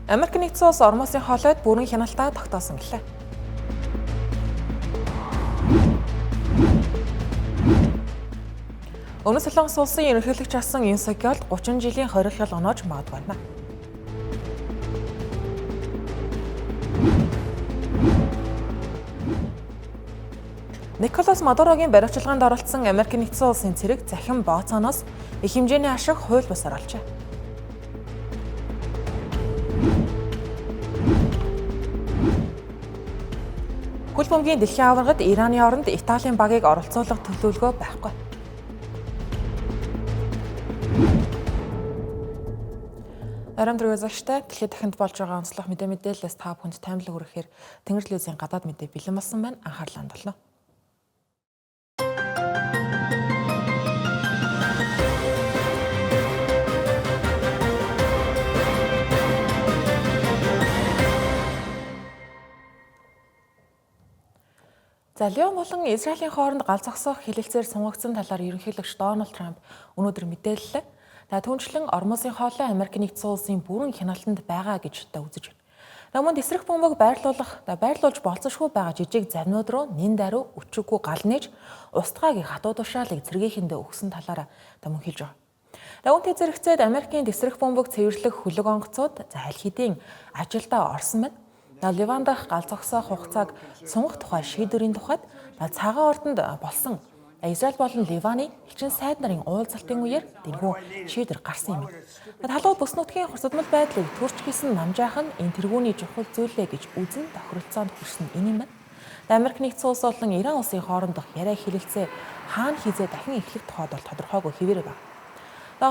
Америк нэгдсэн улс Ормосын хоолойд бүрэн хяналтаа тогтоосон гэлээ. Өмнөд Солонгос улсын ерөнхийлөгч асан Юн Сук Ёлд 30 жилийн хорих хял оноож магадгүй байна. Николас Мадурогийн баривчилгаанд оролцсон Америк нэгдсэн улсын цэрэг захин бооцооноос их хэмжээний ашиг хууль бусаар олжээ. Хөл бөмбөгийн дэлхийн аваргад Ираны оронд Италийн багийг оролцуулах төлөвлөгөө байхгүй. Арам дөрөвзөгчтэй дэлхийд дахинд болж байгаа онцлог мэдээлэлээс та бүхэнд таймлаг хүрэхээр Тэнгэр телевизийн гадаад мэдээ бэлэн болсон байна. Анхаарлаа хандуулна. За Леон болон Израилийн хооронд гал зогсоох хэлэлцээр сунгагдсан талаар ерөнхийлөгч Дональд Трамп өнөөдөр мэдээллээ. Түүнчлэн Ормосын хоолой Америк нэгдсэн улсын бүрэн хяналтанд байгаа гэж үзэж байна. Мөн эсрэг бөмбөг байрлуулж болцсошгүй байгаа жижиг завнууд руу нэн даруй өчиггүй гал нээж устгаагийн хатуу тушаалыг цэргийнхэндээ өгсөн талаараа мөн хэлж байгаа. Үүнтэй зэрэгцээд Америкийн эсрэг бөмбөг цэвэрлэх хөлөг онгоцууд аль хэдийн ажилдаа орсон байна. Ливан дахь гал зогсоох хугацааг сунгах тухай шийдвэрийн тухайд цагаан ордонд болсон Израиль болон Ливаны элчин сайд нарын уулзалтын үеэр тэрхүү шийдвэр гарсан юм. Халуун бүс нутгийн хурцдмал байдлыг төрч гисэн намжаах нь энэ тэргүүний чухал зүйлээ гэж үзэн тохиролцоонд хүрсэн энэ юм байна. Америк нэгдсэн улс болон Иран улсын хоорондох яриа хэлэлцээ хаана хизээ дахин эхлэх тухайд бол тодорхойгүй хэвээр байна.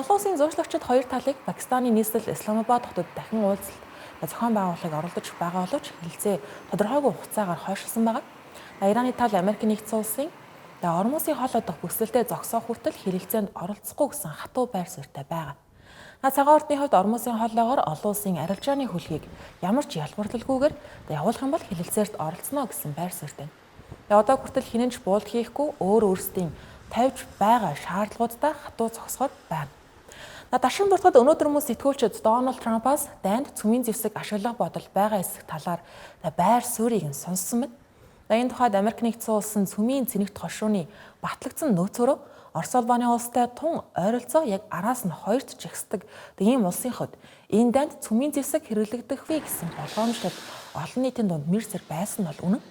Олон улсын зуршлагчид хоёр талыг Пакистаны нийслэл Исламабад хотод дахин уулзалт зохион байгуулалтыг оролдож байгаа боловч хэлэлцээ тодорхойгүй хугацаагаар хойшлсон байгаа. Ираны тал Америк нэгдсэн улсын Ормосын хоолой дахь бүсэлтэд зогсоох хүртэл хэлэлцээнд оролцохгүй гэсэн хатуу байр суурьтай байгаа. Цагаан ордны хувьд Ормосын хоолойгоор олон улсын арилжааны хөлгийг ямар ч ялгарлалгүйгээр явуулах юм бол хэлэлцээрт оролцоно гэсэн байр суурьтай. Одоо хүртэл хинэнч буулт хийхгүй өөрсдийн тавьж байгаа шаардлагуудаа хатуу зогсоход байна. Дашин дуртад өнөөдөр хүмүүс сэтгүүлчид Дональд Трампаас дайнд цөмийн зэвсэг ашиглах бодол байгаа эсэх талаар байр суурийг нь сонссон байна. Энэ тухайд Америк нэгдсэн улсын цөмийн цэнэгт хошууны батлагдсан нөөцөөрөө Орос улбаны улстай тун ойролцоо яг араас нь хоёрт жигсдэг ийм улсын хувьд энэ дайнд цөмийн зэвсэг хэрэглэгдэх вэ гэсэн болгоомжлол олон нийтийн дунд мэр зэрэг байсан бол үнэн.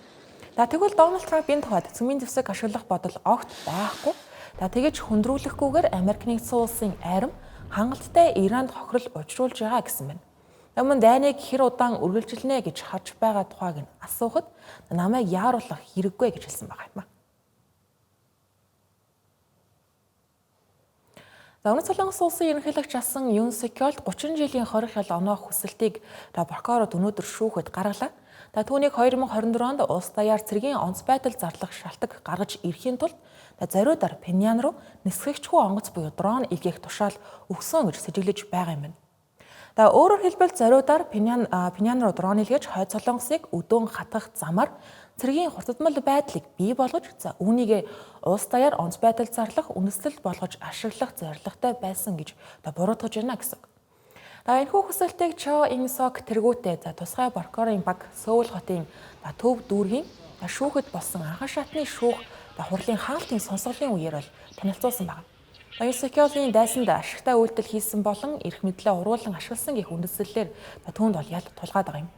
Тэгвэл Дональд Трамп энэ тухайд цөмийн зэвсэг ашиглах бодол огт байхгүй. Тэгэж хүндрүүлэхгүйгээр Америк нэгдсэн улсын арим хангалттай Иранд хохирол учруулж байгаа гэсэн байна. Мөн дайныг хэр удаан үргэлжилнэ гэж харж байгаа тухайг нь асуухад намайг яаруулах хэрэггүй гэж хэлсэн байгаа юм. Өмнөд Солонгос улсын ерөнхийлөгч асан Юн Сук Ёлд 30 жилийн хорих хял оноох хүсэлтийг прокурорууд өнөөдөр шүүхэд гаргалаа. Түүнийг 2024 онд улс даяар цэргийн онц байдал зарлах шалтгаан гаргаж ирэхийн тулд зориудаар Пинян руу нисгэгчгүй онгоц буюу дрон илгээх тушаал өгсөн гэж сэжиглэж байгаа юм байна. Өөрөөр хэлбэл зориудаар Пинян руу дрон илгээж Хойд Солонгосыг өдөөн хатгах замаар цэргийн хурцдмал байдлыг бий болгож үүнийгээ улс даяар онц байдал зарлах үндэслэл болгож ашиглах зорилготой байсан гэж буруутгаж байна гэсэн. Энэхүү хүсэлтийг Чо Ин Сок тэргүүтээ тусгай прокурорын баг Сөүл хотын төв дүүргийн шүүхэд болсон анхан шатны шүүх хурлын хаалтын сонсголын үеэр бол танилцуулсан байна. Юн Сук Ёлдын дайсанд ашигтай үйлдэл хийсэн болон эрх мэдлээ уруулан ашигласан гэх үндэслэлээр түүнд бол ял тулгаад байгаа юм.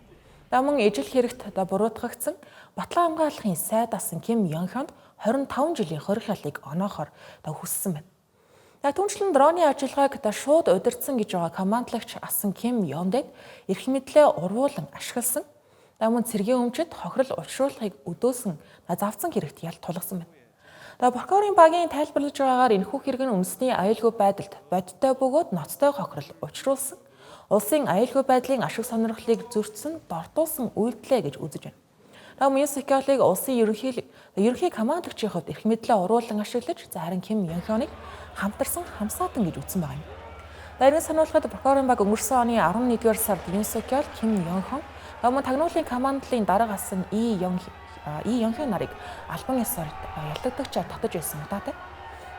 Мөн ижил хэрэгт буруутгагдсан батлан хамгааллахын сайд асан Ким Йон Хёнд 25 жилийн хорих ялыг оноохоор хүссэн байна. Түүнчлэн дроны ажиллагааг шууд удирдсан гэж байгаа командлагч асан Ким Йондыг эрх мэдлээ уруулан ашигласан. Мөн цэргийн өмчөд хохирол учруулахыг өдөөсөн завцсан хэрэгт ял тулгасан байна. Прокурорын багийн тайлбарлаж байгаагаар энэхүү хэрэг нь үндэсний аюулгүй байдалд бодиттой бөгөөд ноцтой хохирол учруулсан улсын аюулгүй байдлын ашиг сонирхлыг зөрчсөн дортуулсан үйлдэлээ гэж үзэж байна. Юн Сук Ёлдыг улсын ерөнхий командлагчийн хувьд эрх мэдлээ уруулан ашиглаж харин Ким Йон Хёныг хамтарсан хамсаатан гэж үзсэн байна. Дарин сануулгад прокурорын баг өнгөрсөн оны 11-р сард Юн Сук Ёлд, Ким Йон Хон, мөн тагнуулын командлын дарга асан И Йон Хён нарыг албан ёсоор ялагдагчаар татаж байсан удаатай.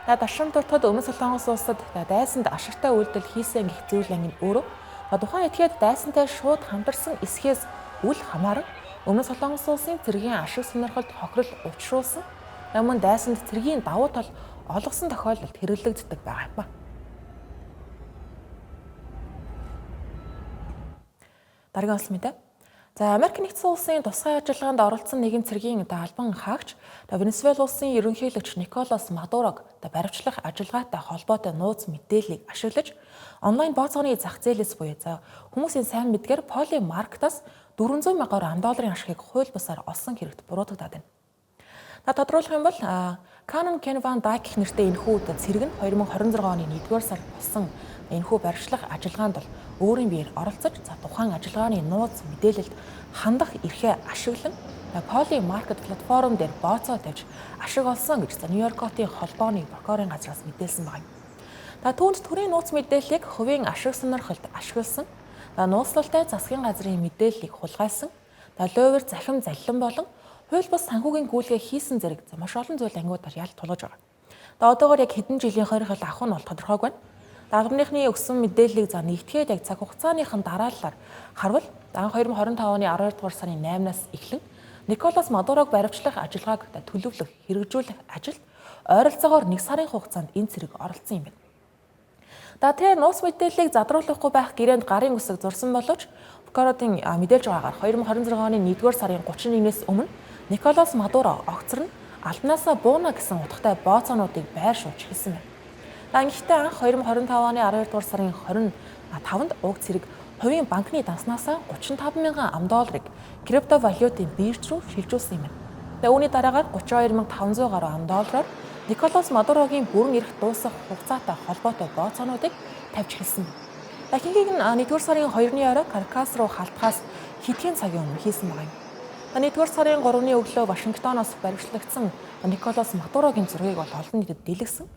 Дашин дуртад Өмнөд Солонгос улсад дайсанд ашигтай үйлдэл хийсэн гэх зүйл ангин өөрөө Тухайн этгээд дайсантай шууд хамтарсан эсхээс үл хамааран Өмнөд Солонгос улсын цэргийн ашиг сонирхолд хохирол учруулсан. Мөн дайсанд цэргийн давуу тал олгосон тохиолдолд хэрэглэгддэг байгаа юм. Дараагийн онцлог мэдээ. Америк нэгдсэн улсын тусгай ажиллагаанд оролцсон нэгэн цэргийн албан хаагч Венесуэл улсын ерөнхийлөгч Николас Мадурог баривчлах ажиллагаатай холбоотой нууц мэдээллийг ашиглаж онлайн бооцооны зах зээлээс буюу хүмүүсийн сайн мэдгээр Поли Маркетаас $400,000 $1 ашигыг хууль бусаар олсон хэрэгт буруутагдаад байна. Тодорхойлох юм бол Canon Ken Van Dyke нэртэй энэхүү цэрэг нь 2026 оны 1-р сард болсон энэхүү баривчлах ажиллагаанд бол өөрийн биеэр оролцож тухайн ажиллагааны нууц мэдээлэлд хандах эрхээ ашиглан Poly Market платформ дээр бооцоо тавьж ашиг олсон гэж Нью-Йорк хотын холбооны прокурорын газраас мэдээлсэн байна. Түүнд төрийн нууц мэдээллийг хувийн ашиг сонирхолд ашигласан, нууцлалтай засгийн газрын мэдээллийг хулгайлсан, лойвер захим заллин болон хууль бус санхүүгийн гүйлгээ хийсэн зэрэг маш олон зүйл ангиудаар ялт тулгаж байгаа. Одоогоор яг хэдэн жилийн хоригдол авах нь бол тодорхойгүй байна. Албаныхны өгсөн мэдээллийг нэгтгэхэд яг цаг хугацааныхан дарааллаар харвал 2025 оны 12 дугаар сарын 8-наас эхлэн Николас Мадурог баривчлах ажиллагааг төлөвлөх, хэрэгжүүлэх ажилд ойролцоогоор 1 сарын хугацаанд энэ цэрэг оролцсон юм байна. Тэр нууц мэдээллийг задруулахгүй байх гэрээнд гарын үсэг зурсан боловч прокурорын мэдээлж байгаагаар 2026 оны 1-р сарын 31-ээс өмнө Николас Мадуро огцор нь албанаасаа бууна гэсэн утгатай бооцоонуудыг байр шууж хэлсэн байна. Гэхдээ анх 2025 оны 12 дугаар сарын 25-нд уг цэрэг хувийн банкны данснасаа $35,000 криптовалютын бирж рүү шилжүүлсэн юм байна. Үүний дараагаар $32,500 гаруй $1-оор Николас Мадурогийн бүрэн эрх дуусах хугацаатай холбоотой бооцоонуудыг тавьж хэлсэн байна. Хингийг нь 1-р сарын 2-ны орой Каракас руу халтгаас хэдхэн цагийн өмнө хийсэн байгаа юм. 1-р сарын 3-ны өглөө Вашингтоноос баривчлагдсан Николас Мадурогийн зургийг бол олон нийтэд дэлгэсэн.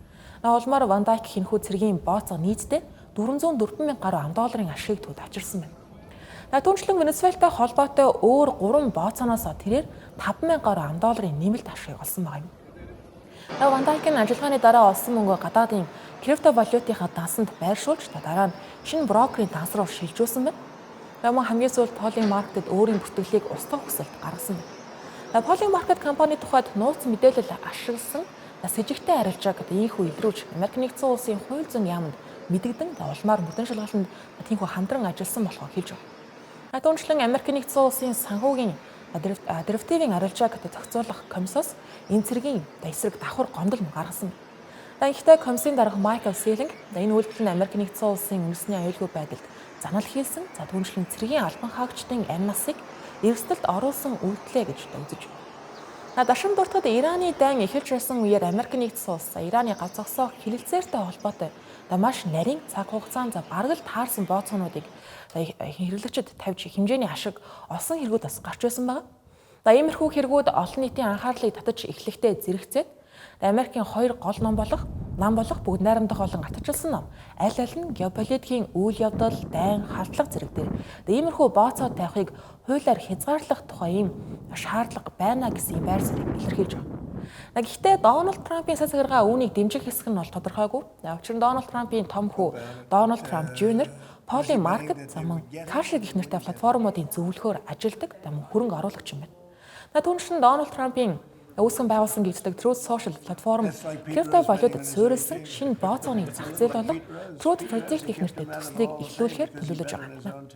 Улмаар Ван Дайк хинхүү цэргийн бооцоо нийтдээ $404,000 гаруй $1 ашигыг төвд авчирсан байна. Түүнчлэн Венесуэлтай холбоотой өөр 3 бооцооноос тэрээр $5,000 гаруй $1 нэмэлт ашиг олсон байгаа юм. Ван Дайкийн ажиллагааны дараа олсон мөнгөө гадаадын криптовалютынхаа дансанд байршуулж дараа нь шинэ брокерийн данс руу шилжүүлсэн байна. Мөн хамгийн сүүлд Poly Market өөрийн бүртгэлийг устгах хүсэлт гаргасан байна. Poly Market компани тухайд нууц мэдээлэл ашигласан с жигтэй арилжааг ийхүү илрүүлж Америк нэгдсэн улсын хууль зүйн яамд мэдэгдэн улмаар мөдөн шалгалтанд тийхүү хамтран ажилласан болохоо хэлж байна. Түүнчлэн Америк нэгдсэн улсын санхүүгийн деревативын арилжааг зохицуулах комиссоос энэ цэргийн эсрэг давхар гомдол гаргасан байна. Гэхдээ комиссийн дарга Майкл Силинг энэ үйлдэл нь Америк нэгдсэн улсын үндэсний аюулгүй байдалд занал хийсэн. Түүнчлэн цэргийн албан хаагчдын амь насыг эрсдэлд оруулсан үйлдэлээ гэж үзэж байна. Дашин дуртад Ираны дайн эхэлж байсан үеэр Америк нэгдсэн улс Ираны гац зогсоох хилэлцээртэй холбоотой маш нарийн цаг хугацаанд бараг л таарсан бооцоонуудыг хэрэглэгчид тавьж хэмжээний ашиг олсон хэрэгүүд бас гарч байсан байгаа. Иймэрхүү хэрэгүүд олон нийтийн анхаарлыг татаж эхлэхдээ зэрэгцээд Америкийн 2 гол нам болох бүгд найрамдах болон атарчилсан ном аль нь геополитикийн үйл явдал, дайн, халдлага зэрэг дээр иймэрхүү бооцоо тавихыг хуулиар хязгаарлах тухай ийм шаардлага байна гэсэн байр суурийг илэрхийлж байгаа. Гэхдээ Дональд Трампын цас захиргаа үүнийг дэмжих хэсэг нь бол тодорхойгүй. Учир нь Дональд Трампын том хүү Дональд Трамп Jr. Poly Market замун Cash гэх нэртэй платформуудын зөвлөхөөр ажилладаг хөрөнгө оруулагч юм байна. Түүнчлэн Дональд Трампын үүсгэн байгуулсан гэгддэг Truth Social платформ криптовалютад суурилсан шинэ бооцооны зах зээл болон Truth Project гэх нэртэй төслийг эхлүүлэхээр төлөвлөж байгаа юм.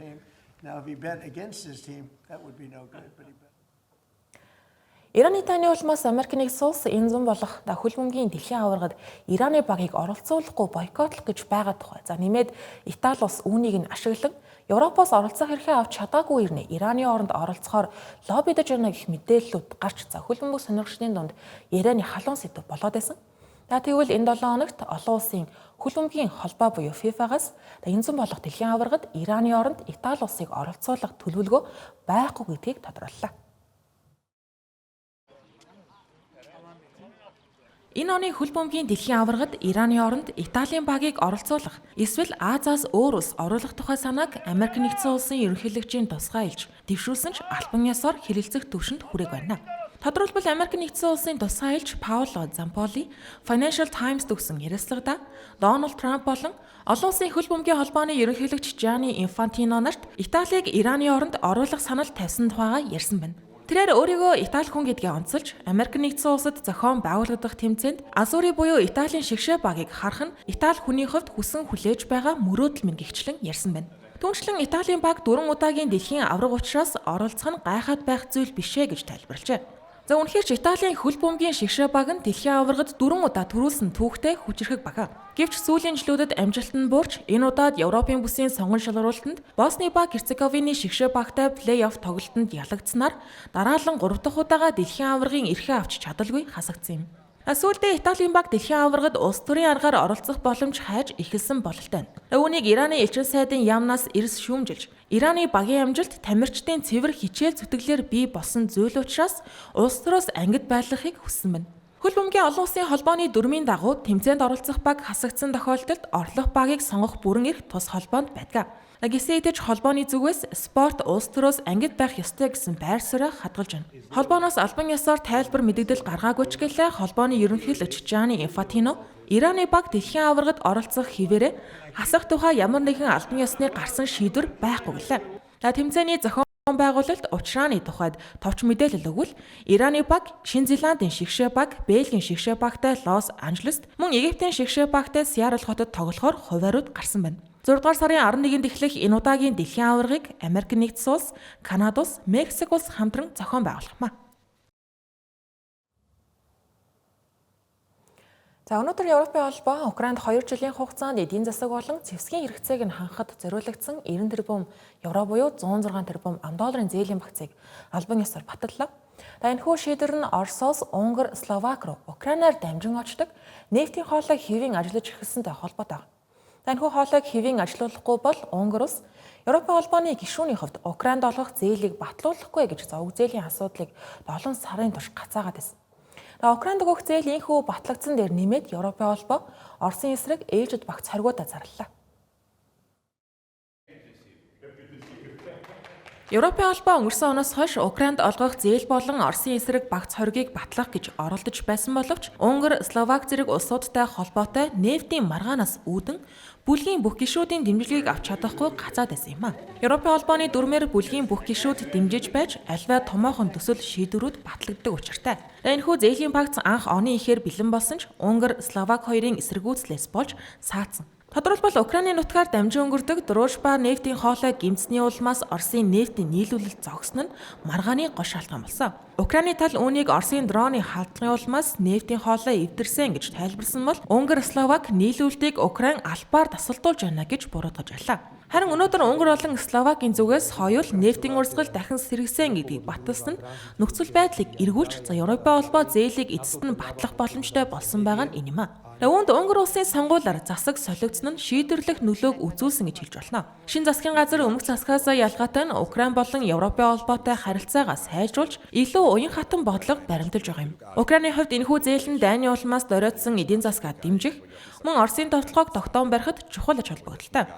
Ираны таны улмаас Америк нэгдсэн улс энэ зам болох хөл бөмбөгийн дэлхийн аваргад Ираны багийг оролцуулахгүй бойкотлох гэж байгаа тухай. Нэмээд Итали улс үүнийг нь ашиглан Европоос оролцох эрхээ авч чадаагүй ирнэ. Ираны оронд оролцохоор лоббидож байна гэх мэдээллүүд гарч хөл бөмбөг сонирхчдын дунд ярианы халуун сэдв болоод байсан. Тэгвэл энэ 7 хоногт олон улсын хөл бөмбөгийн холбоо буюу FIFA-гаас энэ зам болох дэлхийн аваргад Ираны оронд Итали улсыг оролцуулах төлөвлөгөө байхгүй гэдгийг тодорхойллоо. Энэ оны хөл бөмбөгийн дэлхийн аваргад Ираны оронд Италийн багийг оролцуулах эсвэл Азиас өөр улс оруулах тухай санааг Америк нэгдсэн улсын ерөнхийлөгчийн тусгай элч дэвшүүлсэн ч албан ёсоор хэлэлцэх түвшинд хүрээг байна. Тодорхойлбол Америк нэгдсэн улсын тусгай айлч Пауло Замполи Financial Times өгсөн ярилцлагада Дональд Трамп болон олон улсын хөл бөмбөгийн холбооны ерөнхийлөгч Gianni Infantino нарт Италиг Ираны оронд оруулах санал тавьсан тухайга ярьсан байна. Тэрээр өөрийгөө Итали хүн гэдгээ онцолж, Америк нэгдсэн улсад зохион байгуулагдах тэмцээнд Азури буюу Италийн шигшээ багийг харах нь Итали хүний хувьд хүсэн хүлээж байгаа мөрөөдөл минь гихчлэн ярьсан байна. Түүнчлэн Италийн баг 4 удаагийн дэлхийн аварга учраас оролцох нь гайхаад байх зүйл бишээ гэж тайлбарлажээ. За үнэхээр ч Италийн хөл бөмбөгийн шигшээ баг нь дэлхийн аваргад 4 удаа төрүүлсэн түүхтэй хүчирхэг баг. Гэвч сүүлийн жилүүдэд амжилт нь буурч энэ удаад Европын бүсийн сонгон шалралтанд Босни ба Герцеговины шигшээ багтай плей-офф тоглолтод ялагдсанаар дараалан 3 дахь удаага дэлхийн аваргын эрхээ авч чадалгүй хасагдсан юм. Сүүлдээ Италийн баг дэлхийн аваргад улс төрийн аргаар оролцох боломж хайж эхэлсэн бололтой. Үүнийг Ираны элчин сайдын яамнаас эрс шүүмжилж, Ираны багийн амжилт тамирчдын цэвэр хичээл зүтгэлээр бий болсон зүйл учраас улс төрөөс ангид байрлахыг хүссэн байна. Хөл бөмбөгийн олон улсын холбооны дүрмийн дагуу тэмцээнд оролцох баг хасагдсан тохиолдолд орлох багийг сонгох бүрэн эрх тус холбоонд байдаг. Гэсэн хэдий ч холбооны зүгээс спорт улс төрөөс ангид байх ёстой гэсэн байр суурь хадгалж байна. Холбооноос албан ёсоор тайлбар мэдэгдэл гаргаагүй ч гэлээ холбооны ерөнхийлөгч Gianni Infantino Ираны баг дэлхийн аваргад оролцох хിവэрэ хасах тухай ямар нэгэн албан ёсны гарсан шийдвэр байхгүй гэлээ. Тэмцээний зохион байгуулалт учрааны тухайд товч мэдээлэл өгвөл Ираны баг Шинэ Зеландын шигшээ баг, Бельгийн шигшээ багтай Лос Анжелест, мөн Египтийн шигшээ багтай Сиарл хотод тоглохоор хуваарууд гарсан байна. 6 дугаар сарын 11-нд эхлэх энэ удаагийн дэлхийн аваргыг Америк нэгдсэн улс, Канада улс, Мексик улс хамтран зохион байгуулах. За өнөөдөр Европын холбоо Украинд 2 жилийн хугацаанд эдийн засаг болон зэвсгийн хэрэгцээг нь хангахад зориулагдсан 90 тэрбум евро буюу 106 тэрбум ам.долларын зээлийн багцыг албан ёсоор баталлаа. Энэхүү шийдвэр нь Оросоос Унгар, Словак руу Украинаар дамжин очдог нефтийн хоолойг хэвийн ажиллаж эхэлсэнтэй холбоотой. Энэхүү хоолойг хэвийн ажилуулахгүй бол Унгар улс Европын холбооны гишүүний хувьд Украинд олгох зээлийг батлуулахгүй гэж зовг зээлийн асуудлыг 7 сарын турш гацаагаад байсан. Украинд өгөх зээл инхүү батлагдсан дээр нэмээд Европын холбоо Оросын эсрэг ээлжид багц хоригуудаа зарлалаа. Европын холбоо өнгөрсөн оноос хойш Украинд олгох зээл болон Оросын эсрэг багц хоригийг батлах гэж оролдож байсан боловч Унгар, Словак зэрэг улсуудтай холбоотой нефтийн маргаанаас үүдэн бүлгийн бүх гишүүдийн дэмжлэгийг авч чадахгүй гацаад байсан юм. Европын холбооны дүрмээр бүлгийн бүх гишүүд дэмжиж байж альва томоохон төсөл шийдвэрүүд батлагддаг учиртай. Энэхүү зээлийн багц анх оны ихээр бэлэн болсон ч Унгар, Словак хоёрын эсэргүүцлээс болж саацсан. Тодорхойлбол Украины нутгаар дамжин өнгөрдөг Дружба нефтийн хоолой гэмтсний улмаас Оросын нефтийн нийлүүлэлт зогсно нь маргааны гол шалтгаан болсон. Украины тал үүнийг Оросын дроны халдлагын улмаас нефтийн хоолой эвдэрсэн гэж тайлбарсан бол Унгар, Словак нийлүүлэлтийг Украин албаар тасалдуулж байна гэж буруутгаж байлаа. Харин өнөөдөр Унгар болон Словакийн зүгээс хоёул нефтийн урсгал дахин сэргсэн гэдгийг баталсан нь нөхцөл байдлыг эргүүлж Европын холбоо зээлийг эцэст нь батлах боломжтой болсон байгаа нь энэ юм. Үүнд Унгар улсын сонгуулиар засаг солигдсон нь шийдвэрлэх нөлөөг үзүүлсэн гэж хэлж болно. Шинэ засгийн газар өмнөх засгаас ялгаатай нь Украин болон Европын холбоотой харилцаагаа сайжруулж илүү уян хатан бодлого баримталж байгаа юм. Украины хувьд энэхүү зээл нь дайны улмаас доройтсон эдийн засгаа дэмжих, мөн Оросын товтлогоог тогтоон барихад чухал ач холбогдолтой.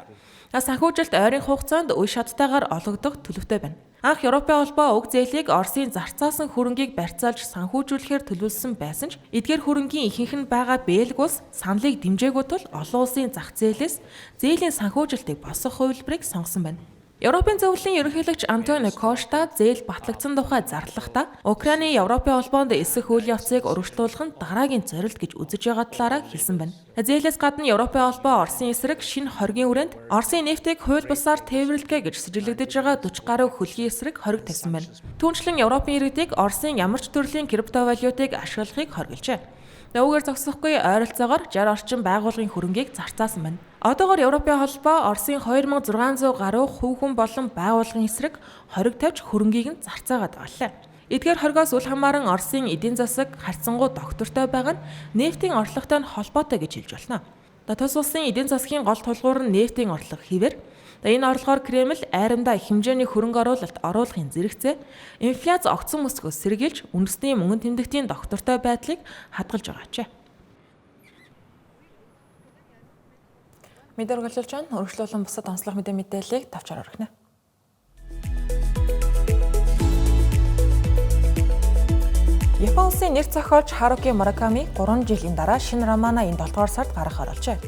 Санхүүжилт ойрын хугацаанд үе шаттайгаар олгогдох төлөвтэй байна. Анх Европын холбоо уг зээлийг Оросын зарцаасан хөрөнгийг барьцаалж санхүүжүүлэхээр төлөвлөсөн байсан ч эдгээр хөрөнгийн ихэнх нь байгаа Бельги улс саналыг дэмжээгүй тул олон улсын зах зээлээс зээлийн санхүүжилтийг босгох хувилбарыг сонгосон байна. Европын зөвлөлийн ерөнхийлөгч Антонио Кошта зээл батлагдсан тухай зарлахдаа Украины Европын холбоонд эсэх үйл явцыг урагшлуулах нь дараагийн зорилт гэж үзэж байгаа талаараа хэлсэн байна. Зээлээс гадна Европын холбоо Оросын эсрэг шинэ хоригийн үрээнд Оросын нефтийг хууль бусаар тээвэрлэхэ гэж сэжиглэгдэж байгаа 40 гаруй хөлгийн эсрэг хориг тавьсан байна. Түүнчлэн Европын иргэдийг Оросын ямар ч төрлийн криптовалютыг ашиглахыг хоригложээ. Үүгээр зогсохгүй ойролцоогоор 60 орчим байгууллагын хөрөнгийг зарцаасан байна. Одоогоор Европын холбоо Оросын 2600 гаруй хүүхэн болон байгууллагын эсрэг хориг тавьж хөрөнгийг нь зарцаагаад байлаа. Эдгээр хоригоос үл хамааран Оросын эдийн засаг харьцангуй доктортой байгаа нь нефтийн орлоготой нь холбоотой гэж хэлж болно. Тус улсын эдийн засгийн гол тулгуур нь нефтийн орлого хэвээр энэ орлогоор Кремль айрамдаа их хэмжээний хөрөнгө оруулалт оруулахын зэрэгцээ инфляц огцон өсгөөс сэргийлж үндэсний мөнгө тэмдэгтийн доктортой байдлыг хадгалж байгаачээ. Мэдээ үргэлжлүүлж байна. Өргөжлүүлэн бусад онцлог мэдээллийг тавчаар өргөнө. Япон улсын нэр зохиолч Харуки Мураками 3 жилийн дараа шинэ ромаана энэ 7 дугаар сард гаргах оруулжээ.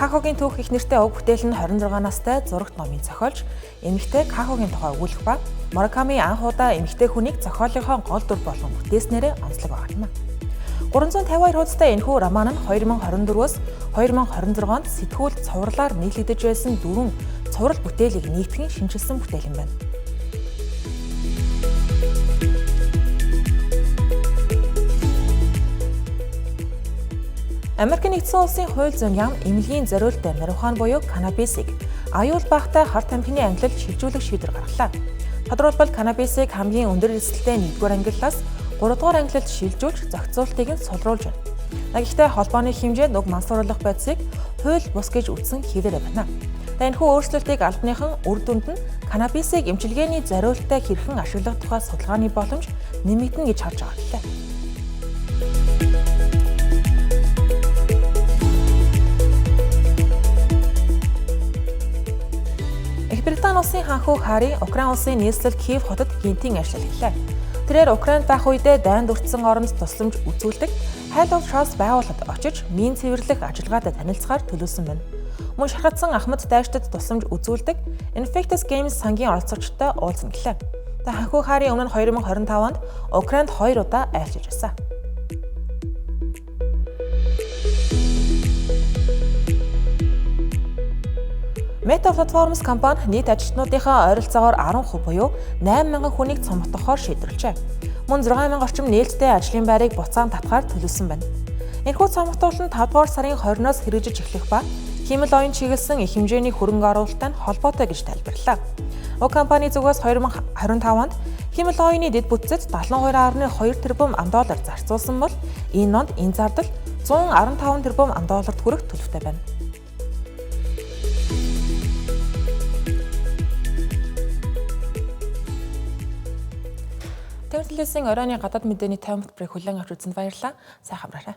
Кахогийн түүх их нэртэй уг бүтээл нь 26 настай зурагт номын зохиолч эмэгтэй Кахогийн тухай өгүүлэх ба Мураками анх удаа эмэгтэй хүнийг зохиолынхоо гол дүр болгон бүтээснээрээ онцлог байна. 352 хуудастай энэхүү роман нь 2024-өөс 2026 онд сэтгүүл цувралаар нийлэгдэж байсан 4 цуврал бүтээлийг нийтгэн шинжилсэн бүтээл юм байна. Америкийн нэгдсэн улсын хууль зүйн яам эмнэлгийн зориулалтад марихуан буюу каннабисыг аюул багтай харт амхины ангилалд шилжүүлэх шийдвэр гаргалаа. Тодорхойлбол каннабисыг хамгийн өндөр эсэлттэй 1-р ангиллаас 3-р ангилалд шилжүүлж зохицуултыг нь сулруулж байна. Гэхдээ холбооны хэмжээнд уг мансууруулах байдлыг хууль бус гэж үзсэн хэвээр байна. Энэхүү өөрчлөлтийг албаныхан үр дүнд нь каннабисыг эмчилгээний зориулалтад хэрхэн ашиглах тухай судалгааны боломж нэмэгдэнэ гэж харж байгаа юм. Британи улсын ханхүү Харри Украин улсын нийслэл Киев хотод гинтийн ажил эхлэв. Тэрээр Украинд байх үедээ дайнд өртсөн оронд тусламж үзүүлдэг Hand of Trust байгууллагад очиж мин цэвэрлэх ажиллагаатай танилцахаар төлөвлөсөн байна. Мөн шархагдсан Ахмад дайштад тусламж үзүүлдэг Infectus Games сангийн оролцогчтой уулзна гэлээ. Ханхүү Харри өмнө нь 2025 онд Украинд 2 удаа айлчилж байсан. Meta Platforms компани нийт ажилтнуудынхаа ойролцоогоор 10% буюу 8,000 хүнийг цомогдохоор шийдвэрлэжээ. Мөн 6,000 орчим нээлттэй ажлын байрыг буцаан татахаар төлөвлөсөн байна. Энэхүү цомогдуулалт нь 5 дугаар сарын 20-оос хэрэгжиж эхлэх ба хэмэл оюун чиглэсэн их хэмжээний хөрөнгө оруулалттай холбоотой гэж тайлбарллаа. Уг компани зүгээс 2025 онд хэмэл оюуны дэд бүтцэд 72.2 тэрбум $, зарцуулсан бол энэ онд энэ зардал 115 тэрбум $-д хүрэх төлөвтэй байна. Тэмдэглэлийн оройн гадаад мэдээний тайм хөтөлбөрийг хүлээн авч үзсэнд баярлалаа. Сайн хамраарай.